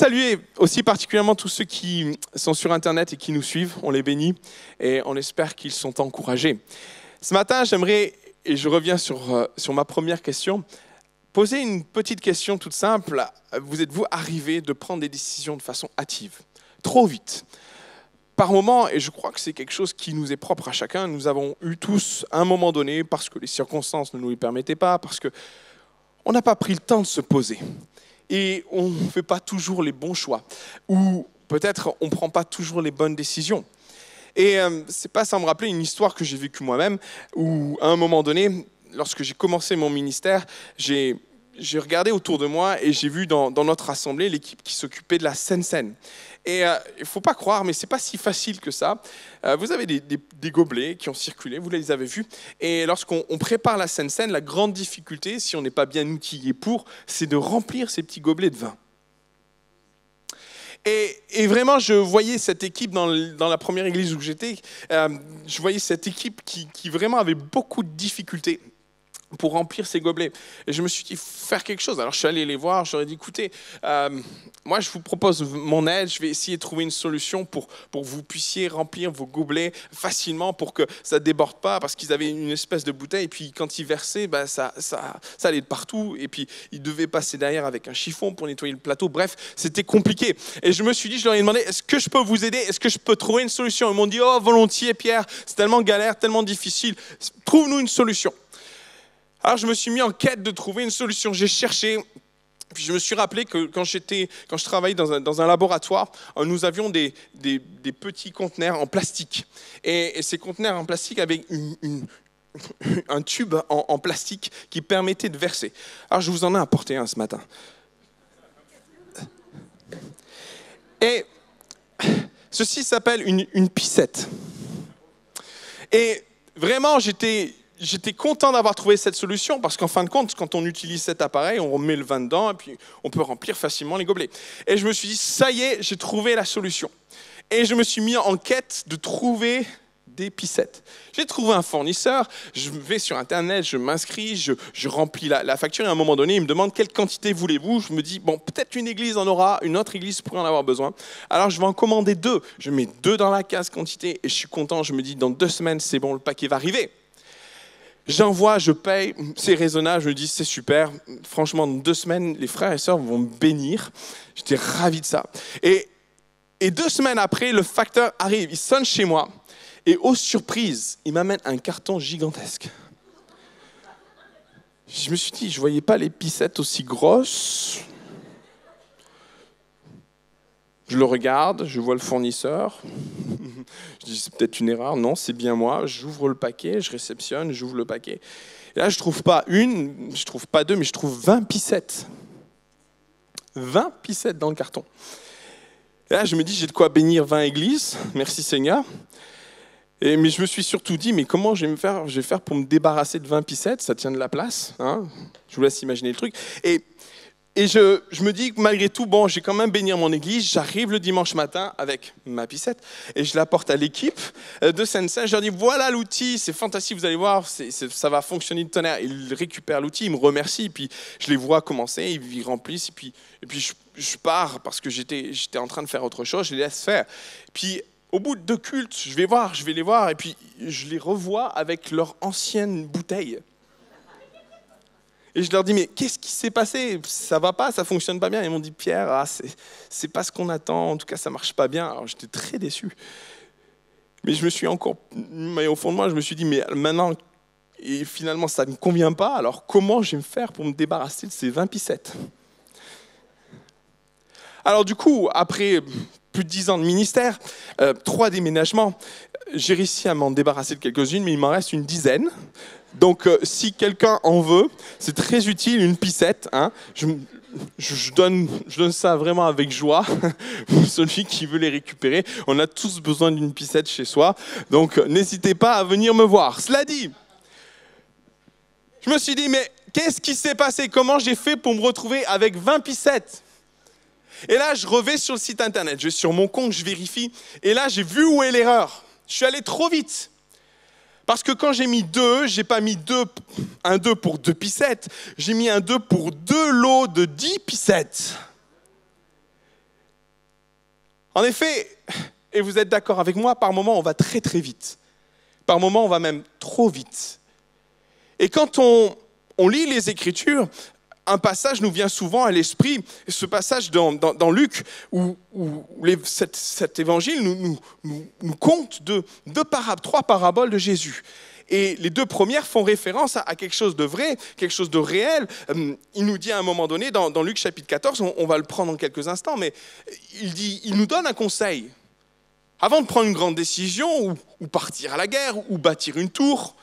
saluer aussi particulièrement tous ceux qui sont sur Internet et qui nous suivent. On les bénit et on espère qu'ils sont encouragés. Ce matin, j'aimerais, et je reviens sur ma première question, poser une petite question toute simple. Vous êtes-vous arrivé de prendre des décisions de façon hâtive, trop vite? Par moment, et je crois que c'est quelque chose qui nous est propre à chacun, nous avons eu tous à un moment donné, parce que les circonstances ne nous le permettaient pas, parce qu'on n'a pas pris le temps de se poser. Et on ne fait pas toujours les bons choix. Ou peut-être on ne prend pas toujours les bonnes décisions. Et c'est pas sans me rappeler une histoire que j'ai vécue moi-même, où à un moment donné, lorsque j'ai commencé mon ministère, j'ai regardé autour de moi et j'ai vu dans notre assemblée l'équipe qui s'occupait de la Seine-Seine. Et il ne faut pas croire, mais ce n'est pas si facile que ça. Vous avez des gobelets qui ont circulé, vous les avez vus. Et lorsqu'on prépare la Seine-Seine, la grande difficulté, si on n'est pas bien outillé pour, c'est de remplir ces petits gobelets de vin. Et vraiment, je voyais cette équipe dans la première église où j'étais, je voyais cette équipe qui vraiment avait beaucoup de difficultés pour remplir ces gobelets. Et je me suis dit, faire quelque chose. Alors je suis allé les voir, je leur ai dit, écoutez, moi je vous propose mon aide, je vais essayer de trouver une solution pour que vous puissiez remplir vos gobelets facilement pour que ça ne déborde pas, parce qu'ils avaient une espèce de bouteille, et puis quand ils versaient, ça allait de partout, et puis ils devaient passer derrière avec un chiffon pour nettoyer le plateau. Bref, c'était compliqué. Et je me suis dit, je leur ai demandé, est-ce que je peux vous aider? Est-ce que je peux trouver une solution? Ils m'ont dit, oh volontiers Pierre, c'est tellement galère, tellement difficile, trouve-nous une solution. Alors je me suis mis en quête de trouver une solution. J'ai cherché, puis je me suis rappelé que quand je travaillais dans un laboratoire, nous avions des petits conteneurs en plastique. Et ces conteneurs en plastique avaient un tube en plastique qui permettait de verser. Alors je vous en ai apporté un ce matin. Et ceci s'appelle une pissette. Et vraiment, j'étais content d'avoir trouvé cette solution, parce qu'en fin de compte, quand on utilise cet appareil, on remet le vin dedans et puis on peut remplir facilement les gobelets. Et je me suis dit, ça y est, j'ai trouvé la solution. Et je me suis mis en quête de trouver des pissettes. J'ai trouvé un fournisseur, je vais sur Internet, je m'inscris, je remplis la facture, et à un moment donné, il me demande quelle quantité voulez-vous. Je me dis, bon, peut-être une église en aura, une autre église pourrait en avoir besoin. Alors je vais en commander 2. Je mets 2 dans la case quantité et je suis content. Je me dis, dans 2 semaines, c'est bon, le paquet va arriver. J'envoie, je paye, c'est raisonnable, je me dis c'est super. Franchement, dans 2 semaines, les frères et sœurs vont me bénir. J'étais ravi de ça. Et 2 semaines après, le facteur arrive, il sonne chez moi et aux surprises, il m'amène un carton gigantesque. Je me suis dit, je ne voyais pas les pissettes aussi grosses. Je le regarde, je vois le fournisseur. Je dis, c'est peut-être une erreur. Non, c'est bien moi. J'ouvre le paquet, je réceptionne, j'ouvre le paquet. Et là, je ne trouve pas une, je ne trouve pas 2, mais je trouve 20 pissettes. 20 pissettes dans le carton. Et là, je me dis, j'ai de quoi bénir 20 églises. Merci Seigneur. Mais je me suis surtout dit, mais comment je vais faire pour me débarrasser de 20 pissettes? Ça tient de la place. Hein, je vous laisse imaginer le truc. Et je me dis que malgré tout, bon, j'ai quand même bénir mon église. J'arrive le dimanche matin avec ma pissette et je l'apporte à l'équipe de Seine-Seine. Je leur dis, voilà l'outil, c'est fantastique, vous allez voir, ça va fonctionner de tonnerre. Ils récupèrent l'outil, ils me remercient, puis je les vois commencer, ils remplissent, et puis je pars parce que j'étais en train de faire autre chose, je les laisse faire. Puis au bout de 2 cultes, je vais les voir, et puis je les revois avec leur ancienne bouteille. Et je leur dis, mais qu'est-ce qui s'est passé? Ça va pas, ça fonctionne pas bien. Ils m'ont dit, Pierre, c'est pas ce qu'on attend, en tout cas ça marche pas bien. Alors j'étais très déçu. Mais mais au fond de moi, je me suis dit, mais maintenant, et finalement ça ne me convient pas, alors comment je vais me faire pour me débarrasser de ces 20 pissettes? Alors du coup, après plus de 10 ans de ministère, 3 déménagements, j'ai réussi à m'en débarrasser de quelques-unes, mais il m'en reste une dizaine. Donc, si quelqu'un en veut, c'est très utile, une pissette. Hein. Je donne ça vraiment avec joie pour celui qui veut les récupérer. On a tous besoin d'une pissette chez soi. Donc, n'hésitez pas à venir me voir. Cela dit, je me suis dit, mais qu'est-ce qui s'est passé? Comment j'ai fait pour me retrouver avec 20 pissettes? Et là, je revais sur le site Internet. Je vais sur mon compte, je vérifie. Et là, j'ai vu où est l'erreur. Je suis allé trop vite. Parce que quand j'ai mis 2, j'ai pas mis un 2 pour 2 pissettes, j'ai mis un 2 pour 2 lots de 10 pissettes. En effet, et vous êtes d'accord avec moi, par moments on va très très vite. Par moments on va même trop vite. Et quand on lit les Écritures, un passage nous vient souvent à l'esprit, ce passage dans Luc, où cet évangile nous conte trois paraboles de Jésus. Et les deux premières font référence à quelque chose de vrai, quelque chose de réel. Il nous dit à un moment donné, dans Luc chapitre 14, on va le prendre dans quelques instants, mais il nous donne un conseil. Avant de prendre une grande décision, ou partir à la guerre, ou bâtir une tour,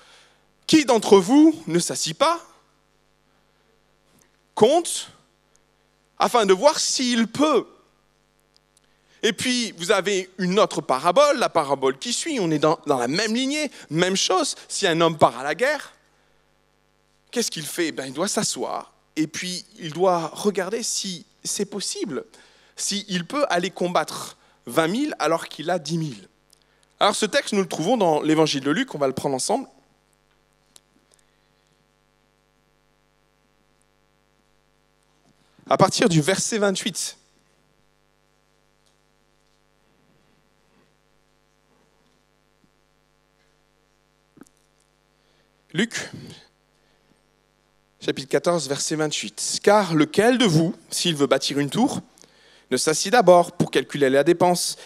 qui d'entre vous ne s'assit pas, compte, afin de voir s'il peut. Et puis, vous avez une autre parabole, la parabole qui suit, on est dans la même lignée, même chose. Si un homme part à la guerre, qu'est-ce qu'il fait ? Il doit s'asseoir, et puis il doit regarder si c'est possible, s'il peut aller combattre 20 000 alors qu'il a 10 000. Alors ce texte, nous le trouvons dans l'évangile de Luc, on va le prendre ensemble. À partir du verset 28. Luc, chapitre 14, verset 28. « Car lequel de vous, s'il veut bâtir une tour, ne s'assied d'abord pour calculer la dépense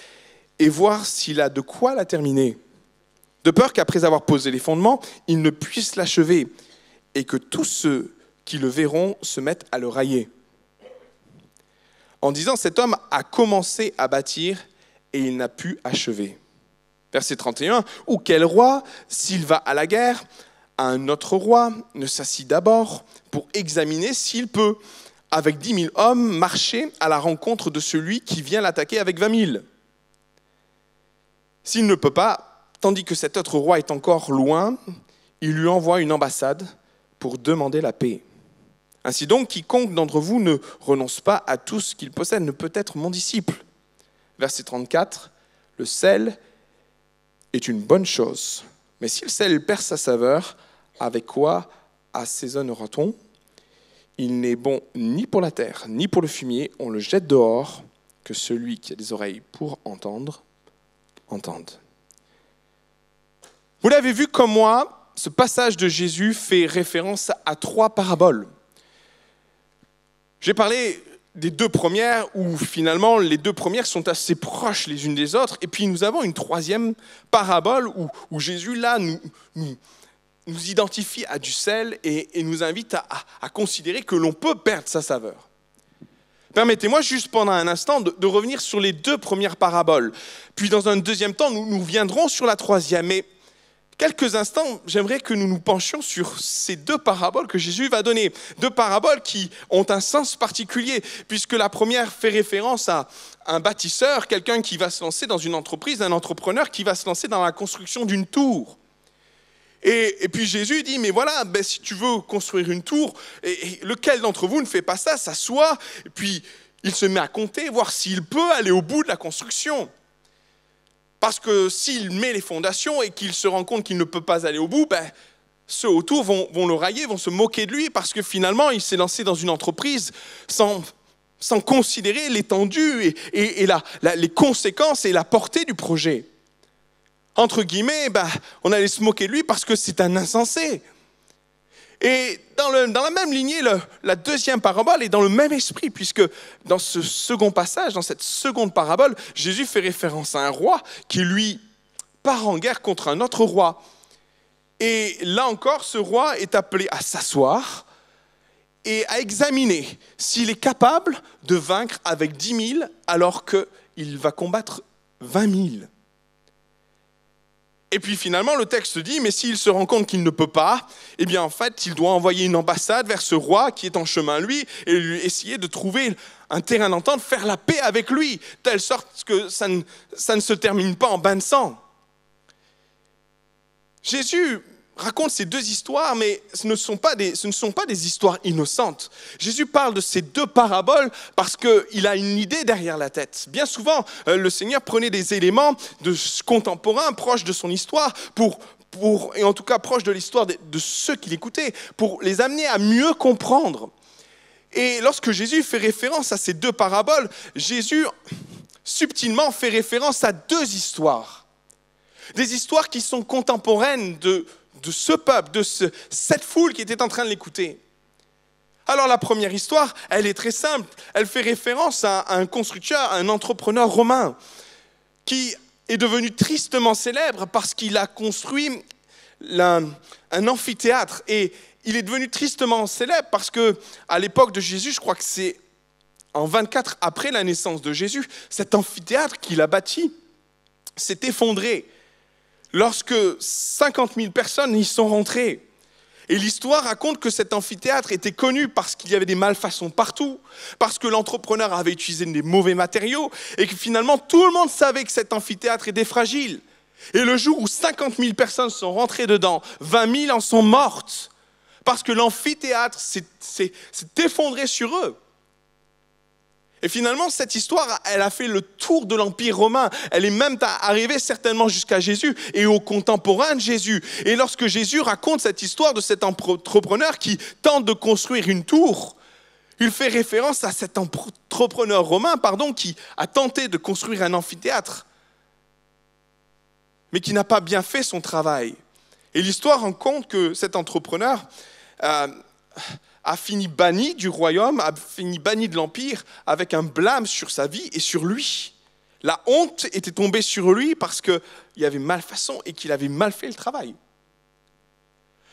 et voir s'il a de quoi la terminer, de peur qu'après avoir posé les fondements, il ne puisse l'achever et que tous ceux qui le verront se mettent à le railler. » En disant, cet homme a commencé à bâtir et il n'a pu achever. Verset 31, « Ou quel roi, s'il va à la guerre, un autre roi ne s'assit d'abord pour examiner s'il peut, avec 10 000 hommes, marcher à la rencontre de celui qui vient l'attaquer avec 20 000. S'il ne peut pas, tandis que cet autre roi est encore loin, il lui envoie une ambassade pour demander la paix. Ainsi donc, quiconque d'entre vous ne renonce pas à tout ce qu'il possède ne peut être mon disciple. » Verset 34, « Le sel est une bonne chose, mais si le sel perd sa saveur, avec quoi assaisonnera-t-on ? Il n'est bon ni pour la terre, ni pour le fumier, on le jette dehors, que celui qui a des oreilles pour entendre, entende. » Vous l'avez vu comme moi, ce passage de Jésus fait référence à 3 paraboles. J'ai parlé des 2 premières où finalement les 2 premières sont assez proches les unes des autres. Et puis nous avons une 3e parabole où Jésus là nous identifie à du sel et nous invite à considérer que l'on peut perdre sa saveur. Permettez-moi juste pendant un instant de revenir sur les 2 premières paraboles. Puis dans un deuxième temps, nous viendrons sur la 3e. Mais quelques instants, j'aimerais que nous nous penchions sur ces 2 paraboles que Jésus va donner. 2 paraboles qui ont un sens particulier, puisque la première fait référence à un bâtisseur, quelqu'un qui va se lancer dans une entreprise, un entrepreneur qui va se lancer dans la construction d'une tour. Et puis Jésus dit, mais voilà, si tu veux construire une tour, et lequel d'entre vous ne fait pas ça, s'assoit, et puis il se met à compter, voir s'il peut aller au bout de la construction. Parce que s'il met les fondations et qu'il se rend compte qu'il ne peut pas aller au bout, ceux autour vont le railler, vont se moquer de lui parce que finalement, il s'est lancé dans une entreprise sans considérer l'étendue et les conséquences et la portée du projet. Entre guillemets, on allait se moquer de lui parce que c'est un insensé. Et dans la même lignée, la 2e parabole est dans le même esprit, puisque dans ce second passage, dans cette seconde parabole, Jésus fait référence à un roi qui, lui, part en guerre contre un autre roi. Et là encore, ce roi est appelé à s'asseoir et à examiner s'il est capable de vaincre avec 10 000 alors qu'il va combattre 20 000. Et puis finalement, le texte dit, mais s'il se rend compte qu'il ne peut pas, eh bien en fait, il doit envoyer une ambassade vers ce roi qui est en chemin, lui, et lui essayer de trouver un terrain d'entente, faire la paix avec lui, telle sorte que ça ne se termine pas en bain de sang. Jésus raconte ces 2 histoires, mais ce ne sont pas des histoires innocentes. Jésus parle de ces 2 paraboles parce qu'il a une idée derrière la tête. Bien souvent, le Seigneur prenait des éléments contemporains, proches de son histoire, et en tout cas proches de l'histoire de ceux qui l'écoutaient, pour les amener à mieux comprendre. Et lorsque Jésus fait référence à ces 2 paraboles, Jésus subtilement fait référence à deux histoires. Des histoires qui sont contemporaines de ce peuple, de cette foule qui était en train de l'écouter. Alors la première histoire, elle est très simple. Elle fait référence à un constructeur, à un entrepreneur romain qui est devenu tristement célèbre parce qu'il a construit un amphithéâtre. Et il est devenu tristement célèbre parce qu'à l'époque de Jésus, je crois que c'est en 24 après la naissance de Jésus, cet amphithéâtre qu'il a bâti s'est effondré lorsque 50 000 personnes y sont rentrées. Et l'histoire raconte que cet amphithéâtre était connu parce qu'il y avait des malfaçons partout, parce que l'entrepreneur avait utilisé des mauvais matériaux et que finalement tout le monde savait que cet amphithéâtre était fragile. Et le jour où 50 000 personnes sont rentrées dedans, 20 000 en sont mortes parce que l'amphithéâtre s'est effondré sur eux. Et finalement, cette histoire, elle a fait le tour de l'Empire romain. Elle est même arrivée certainement jusqu'à Jésus et aux contemporains de Jésus. Et lorsque Jésus raconte cette histoire de cet entrepreneur qui tente de construire une tour, il fait référence à cet entrepreneur romain, qui a tenté de construire un amphithéâtre, mais qui n'a pas bien fait son travail. Et l'histoire raconte que cet entrepreneur a fini banni du royaume, a fini banni de l'Empire avec un blâme sur sa vie et sur lui. La honte était tombée sur lui parce qu'il y avait malfaçon et qu'il avait mal fait le travail.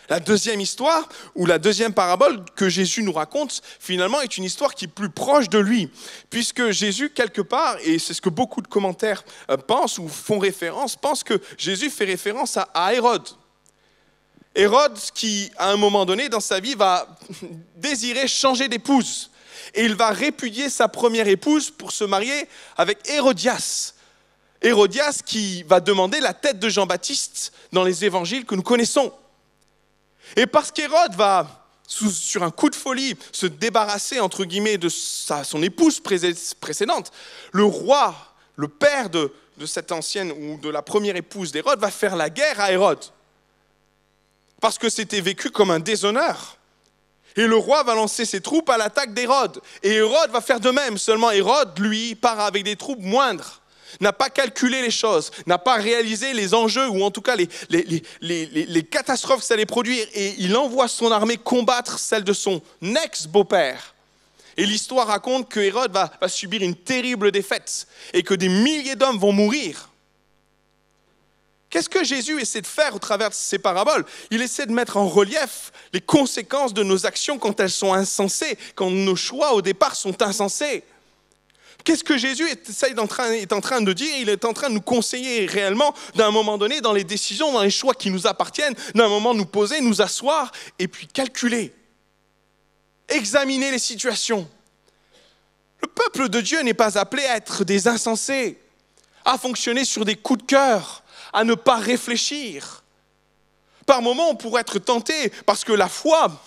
La deuxième histoire, ou la deuxième parabole que Jésus nous raconte, finalement, est une histoire qui est plus proche de lui. Puisque Jésus, quelque part, et c'est ce que beaucoup de commentaires pensent ou font référence, pensent que Jésus fait référence à Hérode. Hérode qui, à un moment donné dans sa vie, va désirer changer d'épouse. Et il va répudier sa première épouse pour se marier avec Hérodias. Hérodias qui va demander la tête de Jean-Baptiste dans les évangiles que nous connaissons. Et parce qu'Hérode va, sur un coup de folie, se débarrasser, entre guillemets, de son épouse précédente, le roi, le père de cette ancienne ou de la première épouse d'Hérode, va faire la guerre à Hérode. Parce que c'était vécu comme un déshonneur. Et le roi va lancer ses troupes à l'attaque d'Hérode. Et Hérode va faire de même. Seulement Hérode, lui, part avec des troupes moindres. N'a pas calculé les choses, n'a pas réalisé les enjeux, ou en tout cas les catastrophes que ça allait produire. Et il envoie son armée combattre celle de son ex-beau-père. Et l'histoire raconte que Hérode va subir une terrible défaite et que des milliers d'hommes vont mourir. Qu'est-ce que Jésus essaie de faire au travers de ces paraboles? Il essaie de mettre en relief les conséquences de nos actions quand elles sont insensées, quand nos choix au départ sont insensés. Qu'est-ce que Jésus est en train de dire? Il est en train de nous conseiller réellement, d'un moment donné, dans les décisions, dans les choix qui nous appartiennent, d'un moment nous poser, nous asseoir et puis calculer, examiner les situations. Le peuple de Dieu n'est pas appelé à être des insensés, à fonctionner sur des coups de cœur, à ne pas réfléchir. Par moments, on pourrait être tenté, parce que la foi,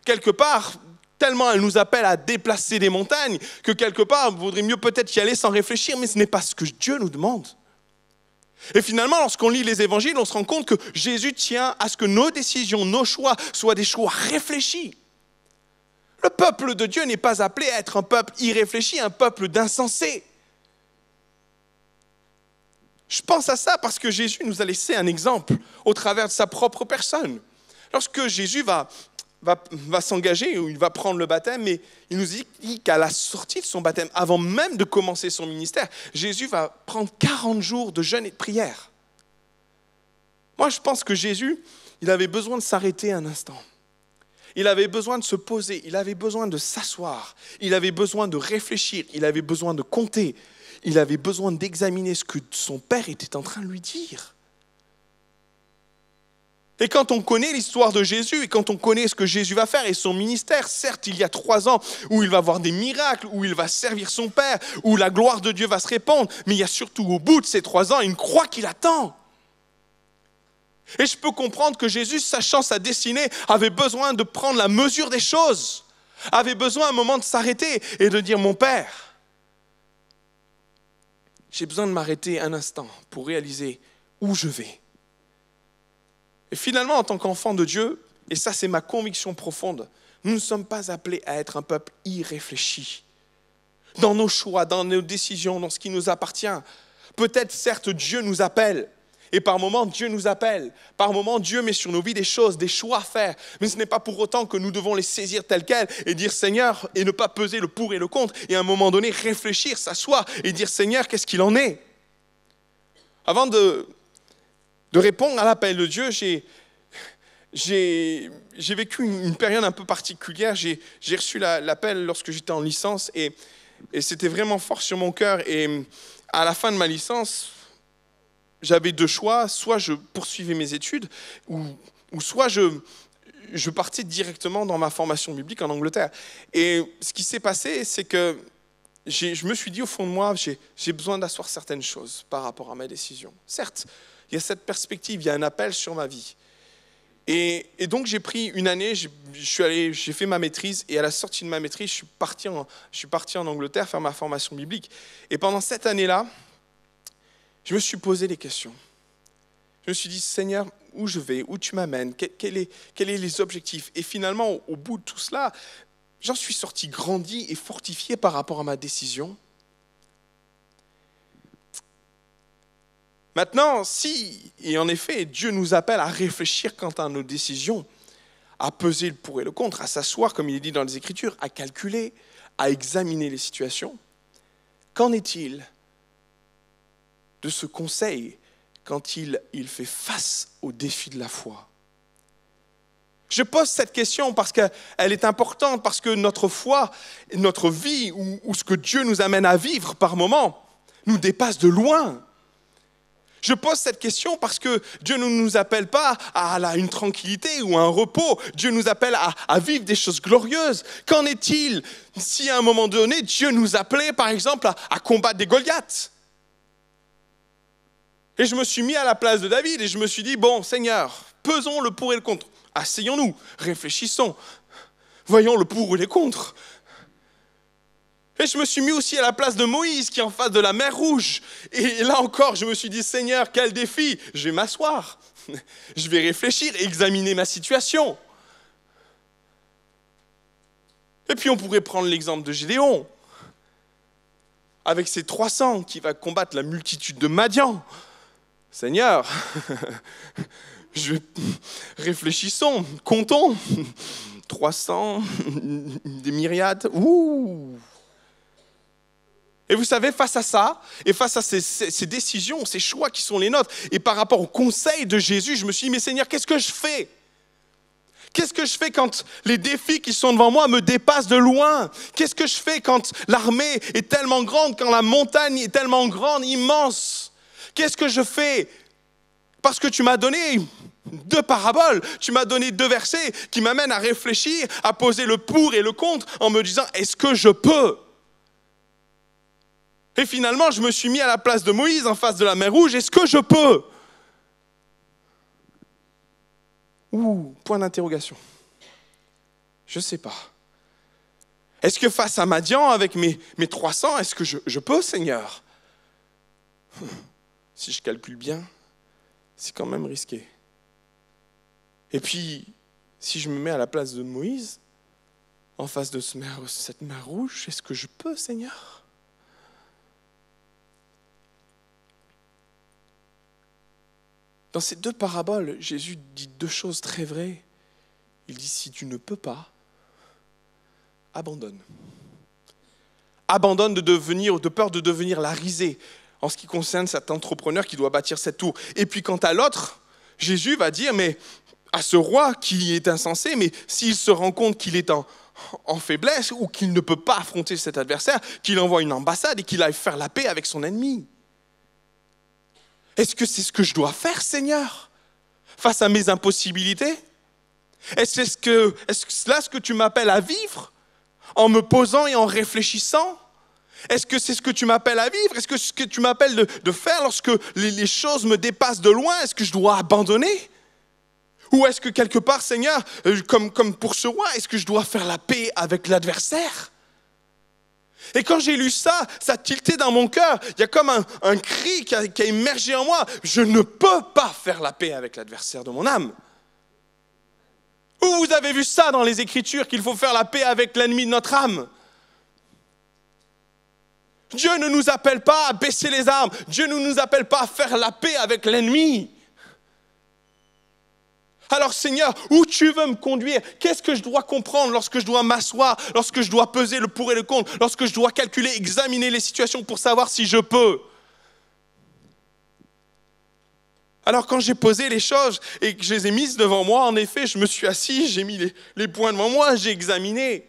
quelque part, tellement elle nous appelle à déplacer des montagnes, que quelque part, il vaudrait mieux peut-être y aller sans réfléchir, mais ce n'est pas ce que Dieu nous demande. Et finalement, lorsqu'on lit les évangiles, on se rend compte que Jésus tient à ce que nos décisions, nos choix, soient des choix réfléchis. Le peuple de Dieu n'est pas appelé à être un peuple irréfléchi, un peuple d'insensés. Je pense à ça parce que Jésus nous a laissé un exemple au travers de sa propre personne. Lorsque Jésus va s'engager, ou il va prendre le baptême, mais il nous dit qu'à la sortie de son baptême, avant même de commencer son ministère, Jésus va prendre 40 jours de jeûne et de prière. Moi, je pense que Jésus, il avait besoin de s'arrêter un instant. Il avait besoin de se poser, il avait besoin de s'asseoir, il avait besoin de réfléchir, il avait besoin de compter. Il avait besoin d'examiner ce que son père était en train de lui dire. Et quand on connaît l'histoire de Jésus, et quand on connaît ce que Jésus va faire et son ministère, certes, il y a 3 ans où il va voir des miracles, où il va servir son Père, où la gloire de Dieu va se répandre, mais il y a surtout au bout de ces 3 ans une croix qui l'attend. Et je peux comprendre que Jésus, sachant sa destinée, avait besoin de prendre la mesure des choses, avait besoin un moment de s'arrêter et de dire « Mon Père, j'ai besoin de m'arrêter un instant pour réaliser où je vais. » Et finalement, en tant qu'enfant de Dieu, et ça c'est ma conviction profonde, nous ne sommes pas appelés à être un peuple irréfléchi. dans nos choix, dans nos décisions, dans ce qui nous appartient. Peut-être, certes, Dieu nous appelle. Et par moments, Dieu nous appelle. Par moments, Dieu met sur nos vies des choses, des choix à faire. Mais ce n'est pas pour autant que nous devons les saisir tels quels et dire Seigneur, et ne pas peser le pour et le contre. Et à un moment donné, réfléchir, s'asseoir et dire Seigneur, qu'est-ce qu'il en est? Avant de répondre à l'appel de Dieu, j'ai vécu une période un peu particulière. J'ai reçu l'appel lorsque j'étais en licence et c'était vraiment fort sur mon cœur. Et à la fin de ma licence, j'avais deux choix, soit je poursuivais mes études, ou soit je partais directement dans ma formation biblique en Angleterre. Et ce qui s'est passé, c'est que je me suis dit au fond de moi, j'ai besoin d'asseoir certaines choses par rapport à ma décision. Certes, il y a cette perspective, il y a un appel sur ma vie. Et donc j'ai pris une année, j'ai fait ma maîtrise, et à la sortie de ma maîtrise, je suis parti en Angleterre faire ma formation biblique. Et pendant cette année-là, je me suis posé des questions. Je me suis dit, Seigneur, où je vais, où tu m'amènes, quels sont les objectifs? Et finalement, au bout de tout cela, j'en suis sorti grandi et fortifié par rapport à ma décision. Maintenant, et en effet, Dieu nous appelle à réfléchir quant à nos décisions, à peser le pour et le contre, à s'asseoir, comme il est dit dans les Écritures, à calculer, à examiner les situations. Qu'en est-il de ce conseil quand il fait face au défi de la foi? Je pose cette question parce qu'elle est importante, parce que notre foi, notre vie, ou ce que Dieu nous amène à vivre par moment, nous dépasse de loin. Je pose cette question parce que Dieu ne nous appelle pas à une tranquillité ou à un repos. Dieu nous appelle à vivre des choses glorieuses. Qu'en est-il si à un moment donné, Dieu nous appelait, par exemple, à combattre des Goliaths? Et je me suis mis à la place de David et je me suis dit, bon, Seigneur, pesons le pour et le contre. Asseyons-nous, réfléchissons, voyons le pour et le contre. Et je me suis mis aussi à la place de Moïse qui est en face de la mer Rouge. Et là encore, je me suis dit, Seigneur, quel défi! Je vais m'asseoir, je vais réfléchir et examiner ma situation. Et puis on pourrait prendre l'exemple de Gédéon, avec ses 300 qui va combattre la multitude de Madian. Seigneur, réfléchissons, comptons. 300, des myriades, ouh! Et vous savez, face à ça, et face à ces décisions, ces choix qui sont les nôtres, et par rapport au conseil de Jésus, je me suis dit, mais Seigneur, qu'est-ce que je fais? Qu'est-ce que je fais quand les défis qui sont devant moi me dépassent de loin? Qu'est-ce que je fais quand l'armée est tellement grande, quand la montagne est tellement grande, immense? Qu'est-ce que je fais? Parce que tu m'as donné 2 paraboles, tu m'as donné 2 versets qui m'amènent à réfléchir, à poser le pour et le contre en me disant, est-ce que je peux? Et finalement, je me suis mis à la place de Moïse en face de la mer Rouge. Est-ce que je peux? Point d'interrogation. Je ne sais pas. Est-ce que face à Madian, avec mes 300, est-ce que je peux, Seigneur? Si je calcule bien, c'est quand même risqué. Et puis, si je me mets à la place de Moïse, en face de cette mer Rouge, est-ce que je peux, Seigneur? Dans ces 2 paraboles, Jésus dit 2 choses très vraies. Il dit, si tu ne peux pas, abandonne. Abandonne de peur de devenir la risée en ce qui concerne cet entrepreneur qui doit bâtir cette tour. Et puis quant à l'autre, Jésus va dire, mais à ce roi qui est insensé, mais s'il se rend compte qu'il est en faiblesse ou qu'il ne peut pas affronter cet adversaire, qu'il envoie une ambassade et qu'il aille faire la paix avec son ennemi. Est-ce que c'est ce que je dois faire, Seigneur, face à mes impossibilités? Est-ce que c'est là ce que tu m'appelles à vivre, en me posant et en réfléchissant? Est-ce que c'est ce que tu m'appelles à vivre? Est-ce que c'est ce que tu m'appelles de faire lorsque les choses me dépassent de loin? Est-ce que je dois abandonner? Ou est-ce que quelque part, Seigneur, comme pour ce roi, est-ce que je dois faire la paix avec l'adversaire? Et quand j'ai lu ça, ça tiltait dans mon cœur. Il y a comme un cri qui a émergé en moi. Je ne peux pas faire la paix avec l'adversaire de mon âme. Où vous avez vu ça dans les Écritures, qu'il faut faire la paix avec l'ennemi de notre âme? Dieu ne nous appelle pas à baisser les armes. Dieu ne nous appelle pas à faire la paix avec l'ennemi. Alors Seigneur, où tu veux me conduire? Qu'est-ce que je dois comprendre lorsque je dois m'asseoir, lorsque je dois peser le pour et le contre, lorsque je dois calculer, examiner les situations pour savoir si je peux? Alors quand j'ai posé les choses et que je les ai mises devant moi, en effet, je me suis assis, j'ai mis les points devant moi, j'ai examiné.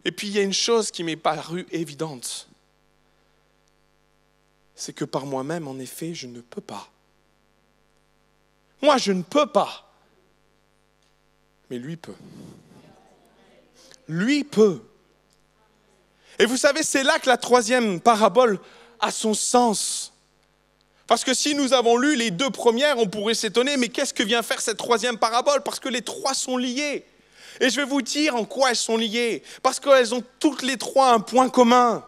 Et puis il y a une chose qui m'est parue évidente. C'est que par moi-même, en effet, je ne peux pas. Moi, je ne peux pas. Mais lui peut. Lui peut. Et vous savez, c'est là que la troisième parabole a son sens. Parce que si nous avons lu les deux premières, on pourrait s'étonner, mais qu'est-ce que vient faire cette troisième parabole? Parce que les trois sont liées. Et je vais vous dire en quoi elles sont liées. Parce qu'elles ont toutes les trois un point commun.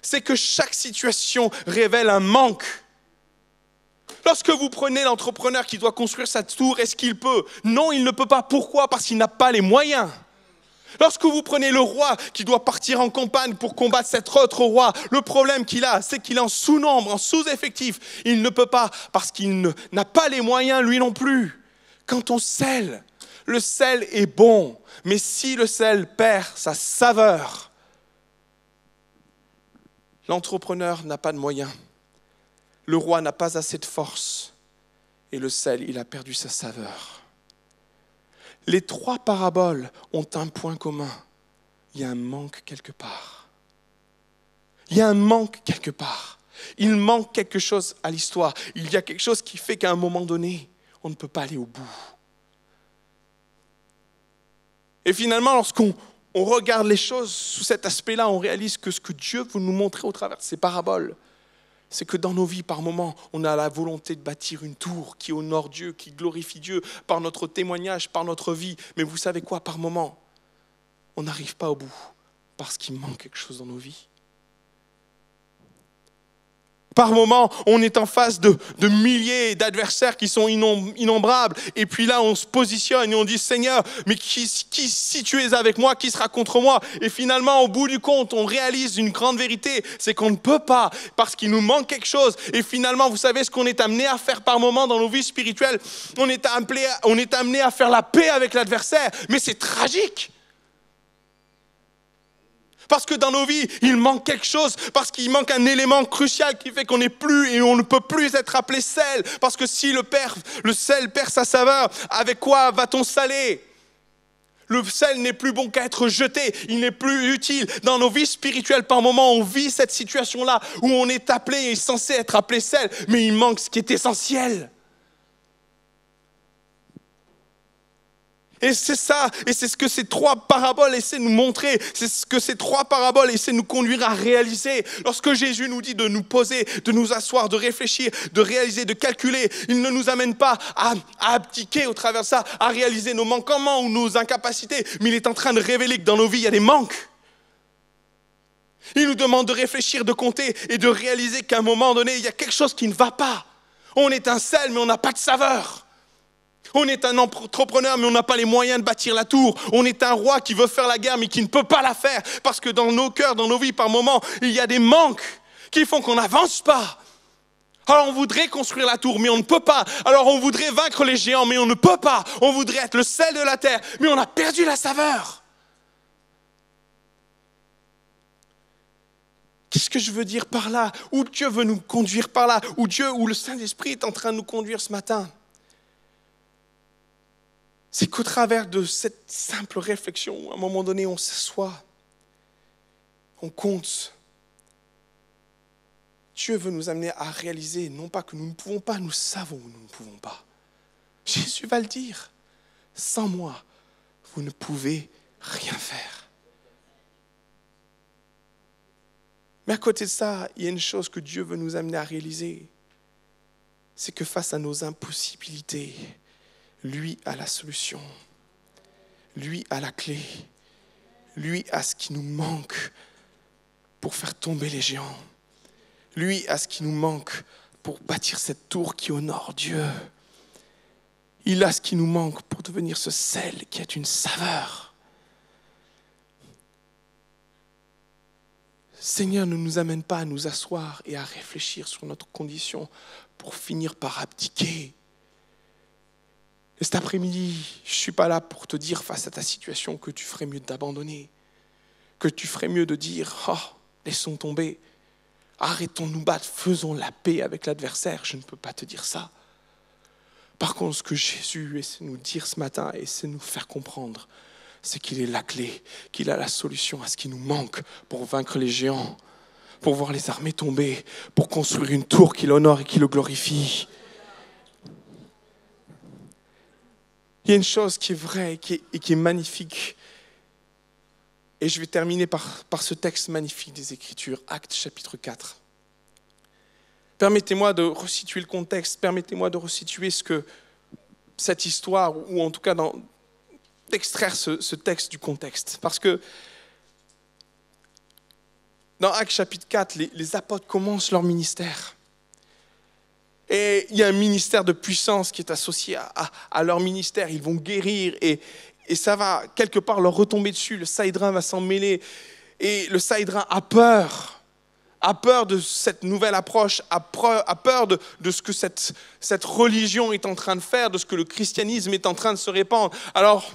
C'est que chaque situation révèle un manque. Lorsque vous prenez l'entrepreneur qui doit construire sa tour, est-ce qu'il peut? Non, il ne peut pas. Pourquoi? Parce qu'il n'a pas les moyens. Lorsque vous prenez le roi qui doit partir en campagne pour combattre cet autre roi, le problème qu'il a, c'est qu'il est en sous-nombre, en sous-effectif. Il ne peut pas parce qu'il n'a pas les moyens, lui non plus. Quand on scelle, le sel est bon, mais si le sel perd sa saveur, l'entrepreneur n'a pas de moyens. Le roi n'a pas assez de force et le sel, il a perdu sa saveur. Les trois paraboles ont un point commun. Il y a un manque quelque part. Il y a un manque quelque part. Il manque quelque chose à l'histoire. Il y a quelque chose qui fait qu'à un moment donné, on ne peut pas aller au bout. Et finalement, lorsqu'on regarde les choses sous cet aspect-là, on réalise que ce que Dieu veut nous montrer au travers de ces paraboles, c'est que dans nos vies, par moments, on a la volonté de bâtir une tour qui honore Dieu, qui glorifie Dieu par notre témoignage, par notre vie. Mais vous savez quoi, par moments, on n'arrive pas au bout parce qu'il manque quelque chose dans nos vies. Par moments, on est en face de milliers d'adversaires qui sont innombrables. Et puis là, on se positionne et on dit, Seigneur, mais si tu es avec moi, qui sera contre moi? Et finalement, au bout du compte, on réalise une grande vérité, c'est qu'on ne peut pas parce qu'il nous manque quelque chose. Et finalement, vous savez ce qu'on est amené à faire par moments dans nos vies spirituelles? On est amené à faire la paix avec l'adversaire, mais c'est tragique. Parce que dans nos vies, il manque quelque chose, parce qu'il manque un élément crucial qui fait qu'on n'est plus et on ne peut plus être appelé sel. Parce que si le sel perd sa saveur, avec quoi va-t-on saler? Le sel n'est plus bon qu'à être jeté, il n'est plus utile. Dans nos vies spirituelles, par moments, on vit cette situation-là où on est appelé et censé être appelé sel, mais il manque ce qui est essentiel. Et c'est ça, et c'est ce que ces trois paraboles essaient de nous montrer, c'est ce que ces trois paraboles essaient de nous conduire à réaliser. Lorsque Jésus nous dit de nous poser, de nous asseoir, de réfléchir, de réaliser, de calculer, il ne nous amène pas à abdiquer au travers de ça, à réaliser nos manquements ou nos incapacités, mais il est en train de révéler que dans nos vies, il y a des manques. Il nous demande de réfléchir, de compter et de réaliser qu'à un moment donné, il y a quelque chose qui ne va pas. On est un sel, mais on n'a pas de saveur. On est un entrepreneur, mais on n'a pas les moyens de bâtir la tour. On est un roi qui veut faire la guerre, mais qui ne peut pas la faire. Parce que dans nos cœurs, dans nos vies, par moments, il y a des manques qui font qu'on n'avance pas. Alors on voudrait construire la tour, mais on ne peut pas. Alors on voudrait vaincre les géants, mais on ne peut pas. On voudrait être le sel de la terre, mais on a perdu la saveur. Qu'est-ce que je veux dire par là? Où Dieu veut nous conduire par là? Où le Saint-Esprit est en train de nous conduire ce matin? C'est qu'au travers de cette simple réflexion, à un moment donné, on s'assoit, on compte. Dieu veut nous amener à réaliser, non pas que nous ne pouvons pas, nous savons que nous ne pouvons pas. Jésus va le dire, sans moi, vous ne pouvez rien faire. Mais à côté de ça, il y a une chose que Dieu veut nous amener à réaliser, c'est que face à nos impossibilités, lui a la solution, lui a la clé, lui a ce qui nous manque pour faire tomber les géants, lui a ce qui nous manque pour bâtir cette tour qui honore Dieu. Il a ce qui nous manque pour devenir ce sel qui est une saveur. Seigneur, ne nous amène pas à nous asseoir et à réfléchir sur notre condition pour finir par abdiquer. Et cet après-midi, je ne suis pas là pour te dire face à ta situation que tu ferais mieux d'abandonner, que tu ferais mieux de dire « Oh, laissons tomber, arrêtons de nous battre, faisons la paix avec l'adversaire. » Je ne peux pas te dire ça. Par contre, ce que Jésus essaie de nous dire ce matin, essaie de nous faire comprendre, c'est qu'il est la clé, qu'il a la solution à ce qui nous manque pour vaincre les géants, pour voir les armées tomber, pour construire une tour qui l'honore et qui le glorifie. Il y a une chose qui est vraie et qui est magnifique. Et je vais terminer par ce texte magnifique des Écritures, Actes chapitre 4. Permettez-moi de resituer le contexte, permettez-moi de resituer cette histoire, ou en tout cas d'extraire ce texte du contexte. Parce que dans Actes chapitre 4, les apôtres commencent leur ministère. Et il y a un ministère de puissance qui est associé à leur ministère. Ils vont guérir et ça va quelque part leur retomber dessus. Le Saïdrin va s'en mêler. Et le Saïdrin a peur de cette nouvelle approche, a peur de ce que cette religion est en train de faire, de ce que le christianisme est en train de se répandre. Alors,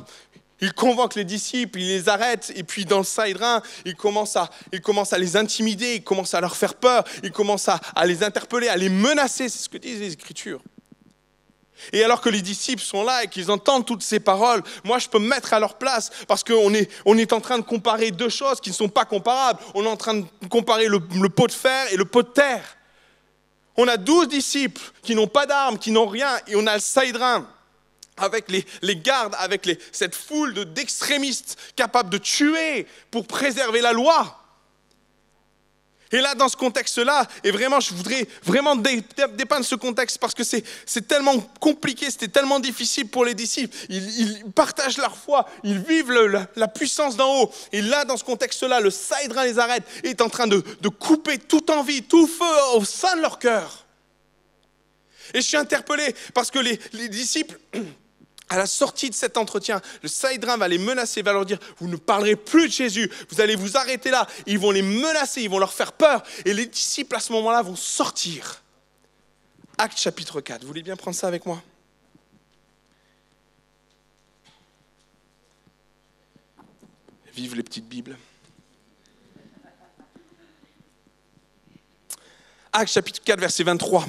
il convoque les disciples, il les arrête, et puis dans le Saïdrin, il commence à les intimider, il commence à leur faire peur, il commence à les interpeller, à les menacer, c'est ce que disent les Écritures. Et alors que les disciples sont là et qu'ils entendent toutes ces paroles, moi je peux me mettre à leur place parce qu'on est en train de comparer deux choses qui ne sont pas comparables. On est en train de comparer le pot de fer et le pot de terre. On a 12 disciples qui n'ont pas d'armes, qui n'ont rien, et on a le Saïdrin avec les gardes, avec cette foule d'extrémistes capables de tuer pour préserver la loi. Et là, dans ce contexte-là, et vraiment, je voudrais vraiment dépeindre ce contexte parce que c'est tellement compliqué, c'était tellement difficile pour les disciples. Ils partagent leur foi, ils vivent la puissance d'en haut. Et là, dans ce contexte-là, le Saïdrin les arrête et est en train de couper toute envie, tout feu au sein de leur cœur. Et je suis interpellé parce que les disciples... À la sortie de cet entretien, le Saïdrin va les menacer, va leur dire « Vous ne parlerez plus de Jésus, vous allez vous arrêter là. » Ils vont les menacer, ils vont leur faire peur. Et les disciples, à ce moment-là, vont sortir. Actes chapitre 4, vous voulez bien prendre ça avec moi ? Vive les petites Bibles. Actes chapitre 4, verset 23.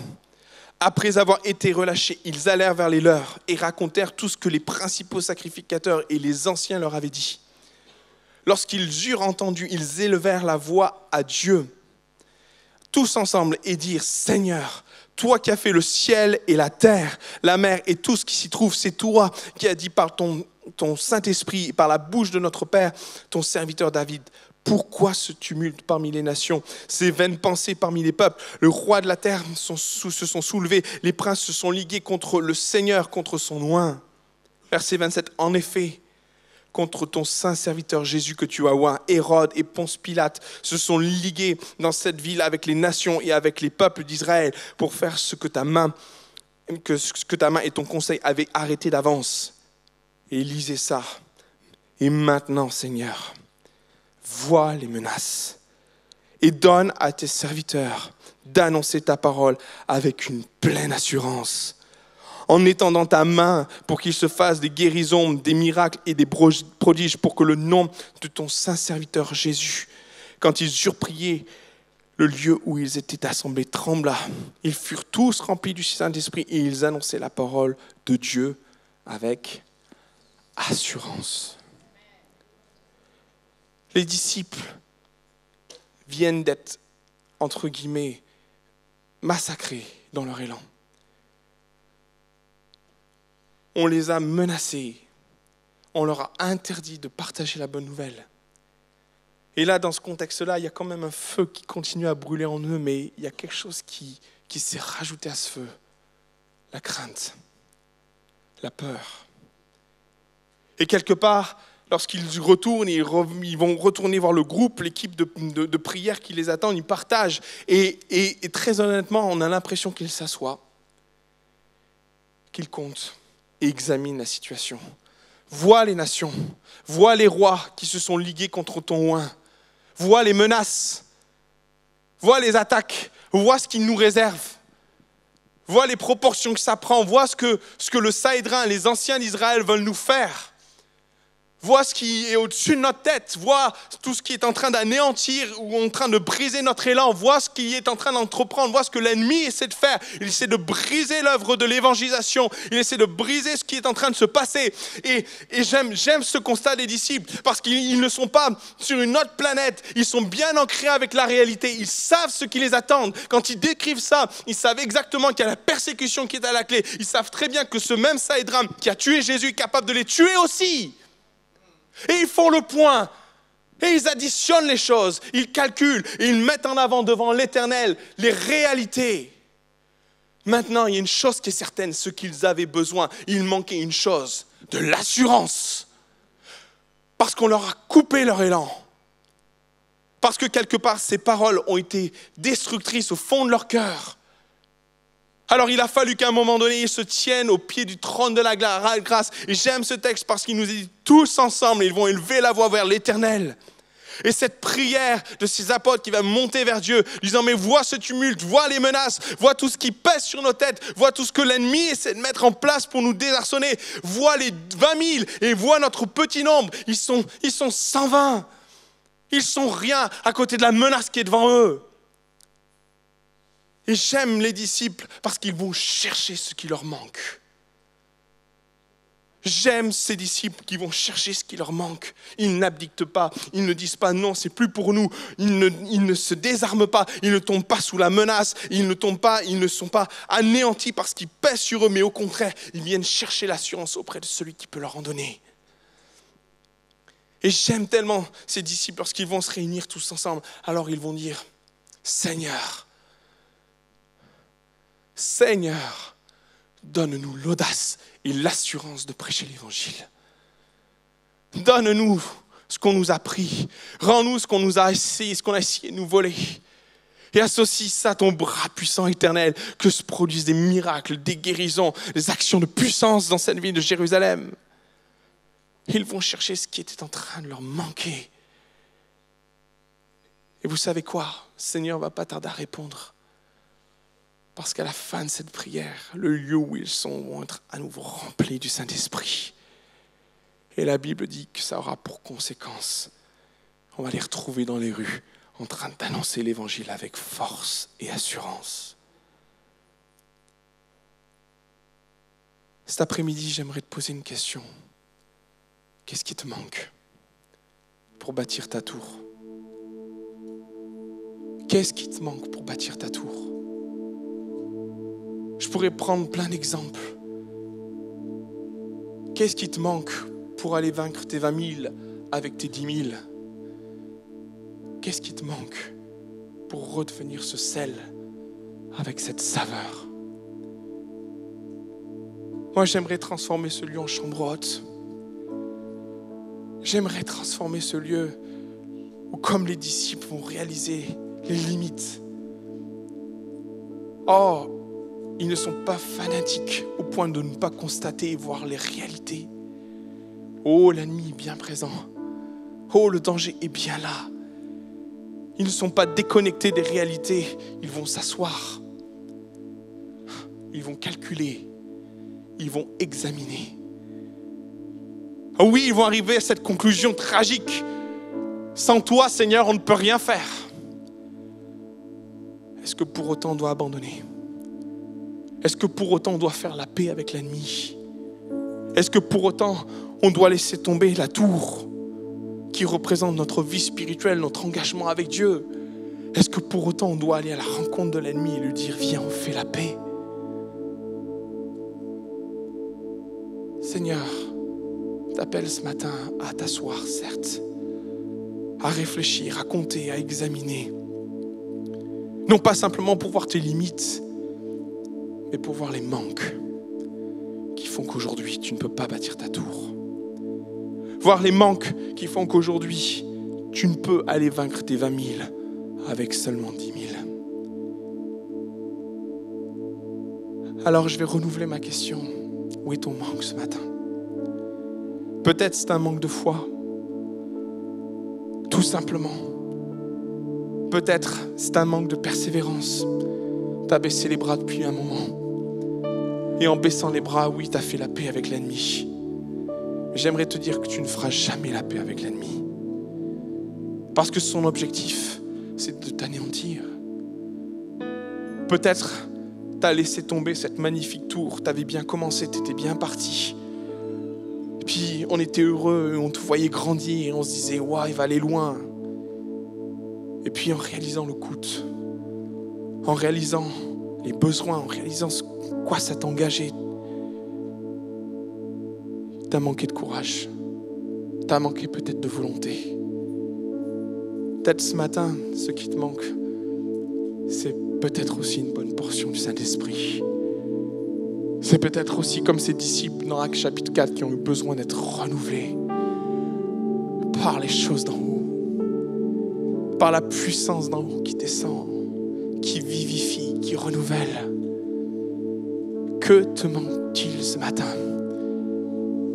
Après avoir été relâchés, ils allèrent vers les leurs et racontèrent tout ce que les principaux sacrificateurs et les anciens leur avaient dit. Lorsqu'ils eurent entendu, ils élevèrent la voix à Dieu, tous ensemble, et dirent « Seigneur, toi qui as fait le ciel et la terre, la mer et tout ce qui s'y trouve, c'est toi qui as dit par ton Saint-Esprit, par la bouche de notre Père, ton serviteur David. Pourquoi ce tumulte parmi les nations, ces vaines pensées parmi les peuples? Le roi de la terre se sont soulevés, les princes se sont ligués contre le Seigneur, contre son oint. » Verset 27, « En effet, contre ton saint serviteur Jésus que tu as oint, Hérode et Ponce Pilate se sont ligués dans cette ville avec les nations et avec les peuples d'Israël pour faire ce que ta main et ton conseil avaient arrêté d'avance. » Et lisez ça. « Et maintenant, Seigneur, vois les menaces et donne à tes serviteurs d'annoncer ta parole avec une pleine assurance, en étendant ta main pour qu'il se fasse des guérisons, des miracles et des prodiges pour que le nom de ton saint serviteur Jésus, quand ils eurent prié, le lieu où ils étaient assemblés trembla. Ils furent tous remplis du Saint-Esprit et ils annonçaient la parole de Dieu avec assurance. » Les disciples viennent d'être, entre guillemets, massacrés dans leur élan. On les a menacés. On leur a interdit de partager la bonne nouvelle. Et là, dans ce contexte-là, il y a quand même un feu qui continue à brûler en eux, mais il y a quelque chose qui s'est rajouté à ce feu. La crainte, la peur. Et quelque part, lorsqu'ils retournent, ils vont retourner voir le groupe, l'équipe de prière qui les attend, ils partagent. Et très honnêtement, on a l'impression qu'ils s'assoient, qu'ils comptent et examinent la situation. Vois les nations, vois les rois qui se sont ligués contre ton oint, vois les menaces, vois les attaques, vois ce qu'il nous réserve. Vois les proportions que ça prend, vois ce que le Sanhédrin, les anciens d'Israël veulent nous faire. Vois ce qui est au-dessus de notre tête, vois tout ce qui est en train d'anéantir ou en train de briser notre élan, vois ce qui est en train d'entreprendre, vois ce que l'ennemi essaie de faire. Il essaie de briser l'œuvre de l'évangélisation, il essaie de briser ce qui est en train de se passer. Et j'aime ce constat des disciples parce qu'ils ne sont pas sur une autre planète, ils sont bien ancrés avec la réalité, ils savent ce qui les attend. Quand ils décrivent ça, ils savent exactement qu'il y a la persécution qui est à la clé. Ils savent très bien que ce même Sanhédrin qui a tué Jésus est capable de les tuer aussi. Et ils font le point, et ils additionnent les choses, ils calculent, et ils mettent en avant devant l'Éternel les réalités. Maintenant, il y a une chose qui est certaine, ce qu'ils avaient besoin, il manquait une chose, de l'assurance. Parce qu'on leur a coupé leur élan. Parce que quelque part, ces paroles ont été destructrices au fond de leur cœur. Alors il a fallu qu'à un moment donné, ils se tiennent au pied du trône de la grâce. Et j'aime ce texte parce qu'il nous dit tous ensemble, ils vont élever la voix vers l'Éternel. Et cette prière de ces apôtres qui va monter vers Dieu, disant mais vois ce tumulte, vois les menaces, vois tout ce qui pèse sur nos têtes, vois tout ce que l'ennemi essaie de mettre en place pour nous désarçonner, vois les 20 000 et vois notre petit nombre, ils sont 120. Ils sont rien à côté de la menace qui est devant eux. Et j'aime les disciples parce qu'ils vont chercher ce qui leur manque. J'aime ces disciples qui vont chercher ce qui leur manque. Ils n'abdiquent pas, ils ne disent pas non, c'est plus pour nous. Ils ne se désarment pas, ils ne tombent pas sous la menace, ils ne sont pas anéantis par ce qui pèse sur eux, mais au contraire, ils viennent chercher l'assurance auprès de celui qui peut leur en donner. Et j'aime tellement ces disciples lorsqu'ils vont se réunir tous ensemble. Alors ils vont dire, Seigneur, donne-nous l'audace et l'assurance de prêcher l'Évangile. Donne-nous ce qu'on nous a pris. Rends-nous ce qu'on a essayé de nous voler. Et associe ça à ton bras puissant éternel, que se produisent des miracles, des guérisons, des actions de puissance dans cette ville de Jérusalem. Ils vont chercher ce qui était en train de leur manquer. Et vous savez quoi? Le Seigneur ne va pas tarder à répondre. Parce qu'à la fin de cette prière, le lieu où ils sont vont être à nouveau remplis du Saint-Esprit. Et la Bible dit que ça aura pour conséquence, on va les retrouver dans les rues, en train d'annoncer l'Évangile avec force et assurance. Cet après-midi, j'aimerais te poser une question. Qu'est-ce qui te manque pour bâtir ta tour? Qu'est-ce qui te manque pour bâtir ta tour? Je pourrais prendre plein d'exemples. Qu'est-ce qui te manque pour aller vaincre tes 20 000 avec tes 10 000? Qu'est-ce qui te manque pour redevenir ce sel avec cette saveur? Moi, j'aimerais transformer ce lieu en chambre haute. J'aimerais transformer ce lieu où, comme les disciples, vont réaliser les limites. Oh, ils ne sont pas fanatiques au point de ne pas constater et voir les réalités. Oh, l'ennemi est bien présent. Oh, le danger est bien là. Ils ne sont pas déconnectés des réalités. Ils vont s'asseoir. Ils vont calculer. Ils vont examiner. Oh oui, ils vont arriver à cette conclusion tragique. Sans toi, Seigneur, on ne peut rien faire. Est-ce que pour autant on doit abandonner? Est-ce que pour autant on doit faire la paix avec l'ennemi? Est-ce que pour autant on doit laisser tomber la tour qui représente notre vie spirituelle, notre engagement avec Dieu? Est-ce que pour autant on doit aller à la rencontre de l'ennemi et lui dire viens, on fait la paix? Seigneur, t'appelle ce matin à t'asseoir, certes, à réfléchir, à compter, à examiner. Non pas simplement pour voir tes limites, mais pour voir les manques qui font qu'aujourd'hui, tu ne peux pas bâtir ta tour. Voir les manques qui font qu'aujourd'hui, tu ne peux aller vaincre tes 20 000 avec seulement 10 000. Alors je vais renouveler ma question. Où est ton manque ce matin? Peut-être c'est un manque de foi. Tout simplement. Peut-être c'est un manque de persévérance. Tu as baissé les bras depuis un moment. Et en baissant les bras, oui, tu as fait la paix avec l'ennemi. Mais j'aimerais te dire que tu ne feras jamais la paix avec l'ennemi. Parce que son objectif, c'est de t'anéantir. Peut-être tu as laissé tomber cette magnifique tour. Tu avais bien commencé, tu étais bien parti. Et puis on était heureux, on te voyait grandir, et on se disait « Waouh, il va aller loin ». Et puis en réalisant le coût, en réalisant les besoins, en réalisant quoi ça t'engageait, t'as manqué de courage, t'as manqué peut-être de volonté. Peut-être ce matin, ce qui te manque, c'est peut-être aussi une bonne portion du Saint-Esprit. C'est peut-être aussi comme ces disciples dans Actes chapitre 4 qui ont eu besoin d'être renouvelés par les choses d'en haut, par la puissance d'en haut qui descend, qui vivifie, qui renouvelle. Que te manque-t-il ce matin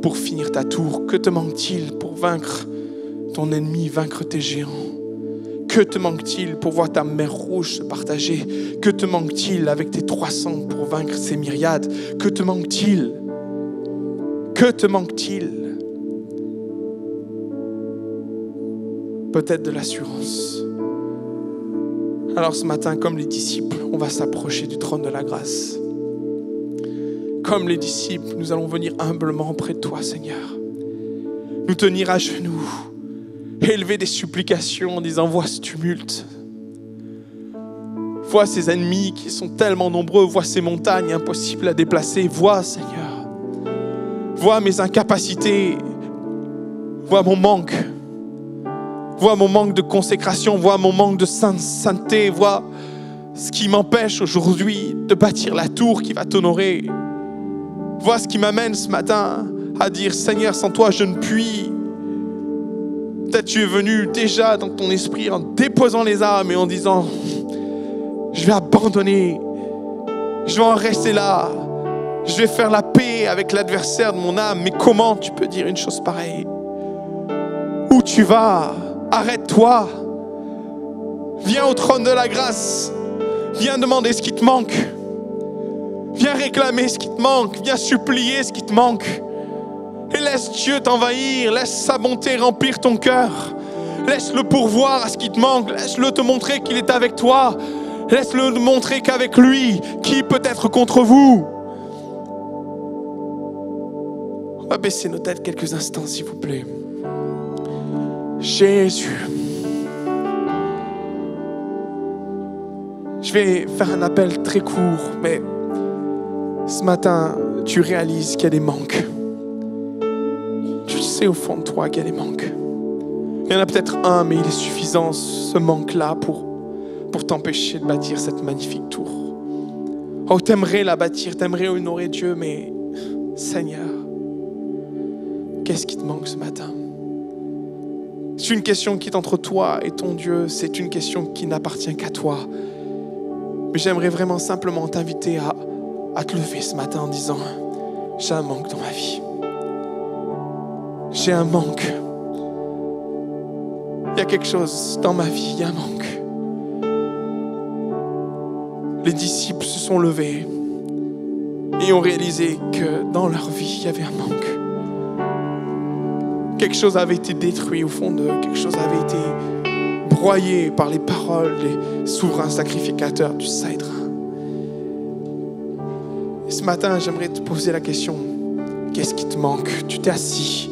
pour finir ta tour? Que te manque-t-il pour vaincre ton ennemi, vaincre tes géants? Que te manque-t-il pour voir ta mer rouge se partager? Que te manque-t-il avec tes 300 pour vaincre ces myriades? Que te manque-t-il? Que te manque-t-il? Peut-être de l'assurance. Alors ce matin, comme les disciples, on va s'approcher du trône de la grâce. Comme les disciples, nous allons venir humblement près de toi, Seigneur. Nous tenir à genoux, élever des supplications en disant « Vois ce tumulte. Vois ces ennemis qui sont tellement nombreux. Vois ces montagnes impossibles à déplacer. Vois, Seigneur. Vois mes incapacités. Vois mon manque. Vois mon manque de consécration. Vois mon manque de sainteté. Vois ce qui m'empêche aujourd'hui de bâtir la tour qui va t'honorer. Vois ce qui m'amène ce matin à dire « Seigneur, sans toi, je ne puis. » Peut-être tu es venu déjà dans ton esprit en déposant les armes et en disant « Je vais abandonner. Je vais en rester là. Je vais faire la paix avec l'adversaire de mon âme. » Mais comment tu peux dire une chose pareille? Où tu vas? Arrête-toi. Viens au trône de la grâce. Viens demander ce qui te manque. Viens réclamer ce qui te manque. Viens supplier ce qui te manque. Et laisse Dieu t'envahir. Laisse sa bonté remplir ton cœur. Laisse-le pourvoir à ce qui te manque. Laisse-le te montrer qu'il est avec toi. Laisse-le te montrer qu'avec lui, qui peut être contre vous? On va baisser nos têtes quelques instants, s'il vous plaît. Jésus. Je vais faire un appel très court, mais ce matin, tu réalises qu'il y a des manques. Tu sais au fond de toi qu'il y a des manques. Il y en a peut-être un, mais il est suffisant, ce manque-là, pour t'empêcher de bâtir cette magnifique tour. Oh, t'aimerais la bâtir, t'aimerais honorer Dieu, mais Seigneur, qu'est-ce qui te manque ce matin? C'est une question qui est entre toi et ton Dieu. C'est une question qui n'appartient qu'à toi. Mais j'aimerais vraiment simplement t'inviter à te lever ce matin en disant « J'ai un manque dans ma vie. J'ai un manque. Il y a quelque chose dans ma vie, il y a un manque. » Les disciples se sont levés et ont réalisé que dans leur vie, il y avait un manque. Quelque chose avait été détruit au fond d'eux, quelque chose avait été broyé par les paroles des souverains sacrificateurs du Saïdrin. Et ce matin, j'aimerais te poser la question, qu'est-ce qui te manque? Tu t'es assis,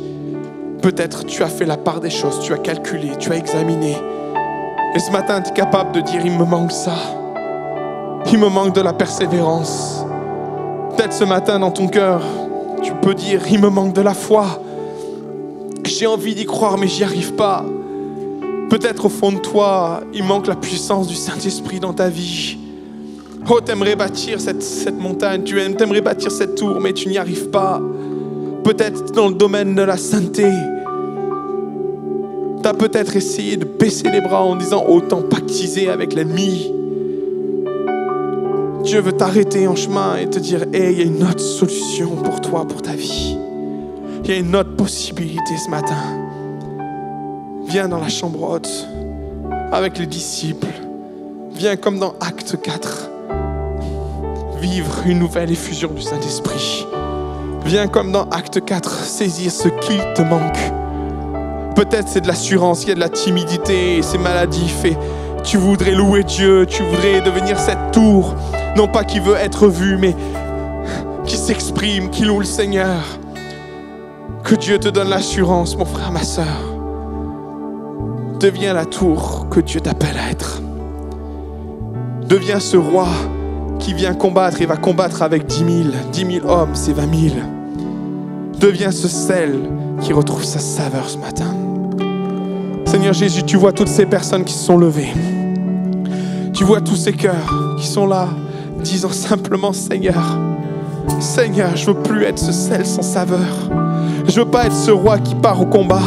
peut-être tu as fait la part des choses, tu as calculé, tu as examiné. Et ce matin, tu es capable de dire, il me manque ça. Il me manque de la persévérance. Peut-être ce matin, dans ton cœur, tu peux dire, il me manque de la foi. J'ai envie d'y croire, mais j'y arrive pas. Peut-être au fond de toi, il manque la puissance du Saint-Esprit dans ta vie. Oh, t'aimerais bâtir cette montagne, t'aimerais bâtir cette tour, mais tu n'y arrives pas. Peut-être dans le domaine de la sainteté. T'as peut-être essayé de baisser les bras en disant autant pactiser avec l'ennemi. Dieu veut t'arrêter en chemin et te dire, hey, il y a une autre solution pour toi, pour ta vie. Il y a une autre possibilité ce matin. Viens dans la chambre haute. avec les disciples. Viens comme dans Acte 4, vivre une nouvelle effusion du Saint-Esprit. Viens comme dans Acte 4, saisir ce qu'il te manque. Peut-être c'est de l'assurance, il y a de la timidité, c'est maladif et tu voudrais louer Dieu, tu voudrais devenir cette tour, non pas qui veut être vu, mais qui s'exprime, qui loue le Seigneur. Que Dieu te donne l'assurance, mon frère, ma sœur. Deviens la tour que Dieu t'appelle à être. Deviens ce roi qui vient combattre et va combattre avec 10 000 hommes, c'est 20 000. Deviens ce sel qui retrouve sa saveur ce matin. Seigneur Jésus, tu vois toutes ces personnes qui se sont levées. Tu vois tous ces cœurs qui sont là, disant simplement, Seigneur, Seigneur, je veux plus être ce sel sans saveur. Je veux pas être ce roi qui part au combat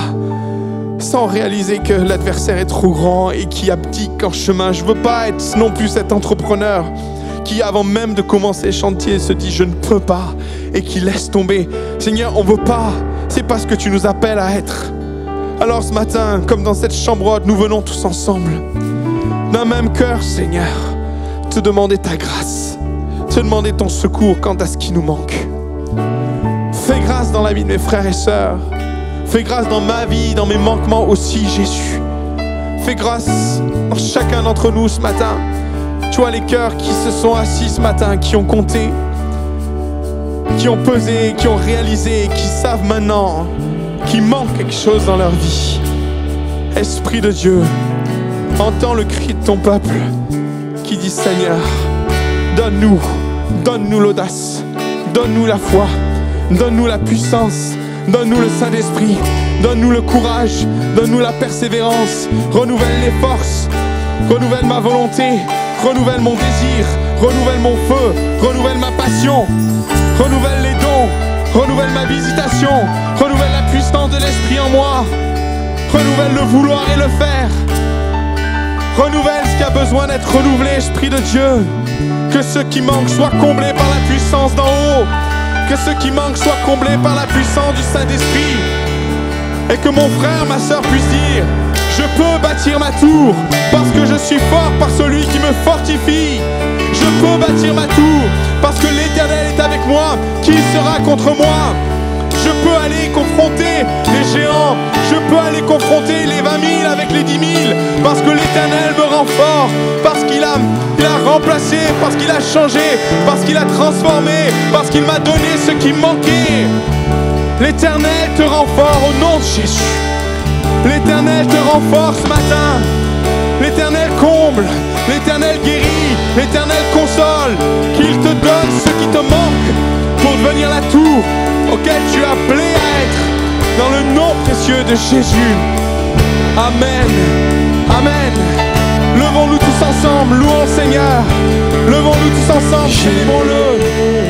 sans réaliser que l'adversaire est trop grand et qui abdique en chemin. Je veux pas être non plus cet entrepreneur qui, avant même de commencer le chantier, se dit je ne peux pas et qui laisse tomber. Seigneur, on veut pas. C'est pas ce que tu nous appelles à être. Alors ce matin, comme dans cette chambre haute, nous venons tous ensemble, d'un même cœur, Seigneur, te demander ta grâce, te demander ton secours quant à ce qui nous manque. Fais grâce dans la vie de mes frères et sœurs. Fais grâce dans ma vie, dans mes manquements aussi, Jésus. Fais grâce dans chacun d'entre nous ce matin. Tu vois les cœurs qui se sont assis ce matin, qui ont compté, qui ont pesé, qui ont réalisé, qui savent maintenant qu'il manque quelque chose dans leur vie. Esprit de Dieu, entends le cri de ton peuple qui dit Seigneur, donne-nous l'audace, donne-nous la foi, donne-nous la puissance, donne-nous le Saint-Esprit, donne-nous le courage, donne-nous la persévérance, renouvelle les forces, renouvelle ma volonté, renouvelle mon désir, renouvelle mon feu, renouvelle ma passion, renouvelle les dons, renouvelle ma visitation, renouvelle la puissance de l'Esprit en moi, renouvelle le vouloir et le faire, renouvelle ce qui a besoin d'être renouvelé, Esprit de Dieu, que ce qui manque soit comblé par la puissance d'en haut, que ce qui manque soit comblé par la puissance du Saint-Esprit, et que mon frère, ma sœur puisse dire je peux bâtir ma tour parce que je suis fort par celui qui me fortifie. Je peux bâtir ma tour parce que l'Éternel est avec moi. Qui sera contre moi? Je peux aller confronter les géants. Je peux aller confronter les 20 000 avec les 10 000 parce que l'Éternel me rend fort, parce qu'il a remplacé, parce qu'il a changé, parce qu'il a transformé, parce qu'il m'a donné ce qui me manquait. L'Éternel te rend fort au nom de Jésus. L'Éternel te renforce ce matin. L'Éternel comble, l'Éternel guérit, l'Éternel console. Qu'il te donne ce qui te manque pour devenir la tour auquel tu es appelé à être. Dans le nom précieux de Jésus. Amen. Amen. Levons-nous tous ensemble, louons le Seigneur. Levons-nous tous ensemble, célébrons-le.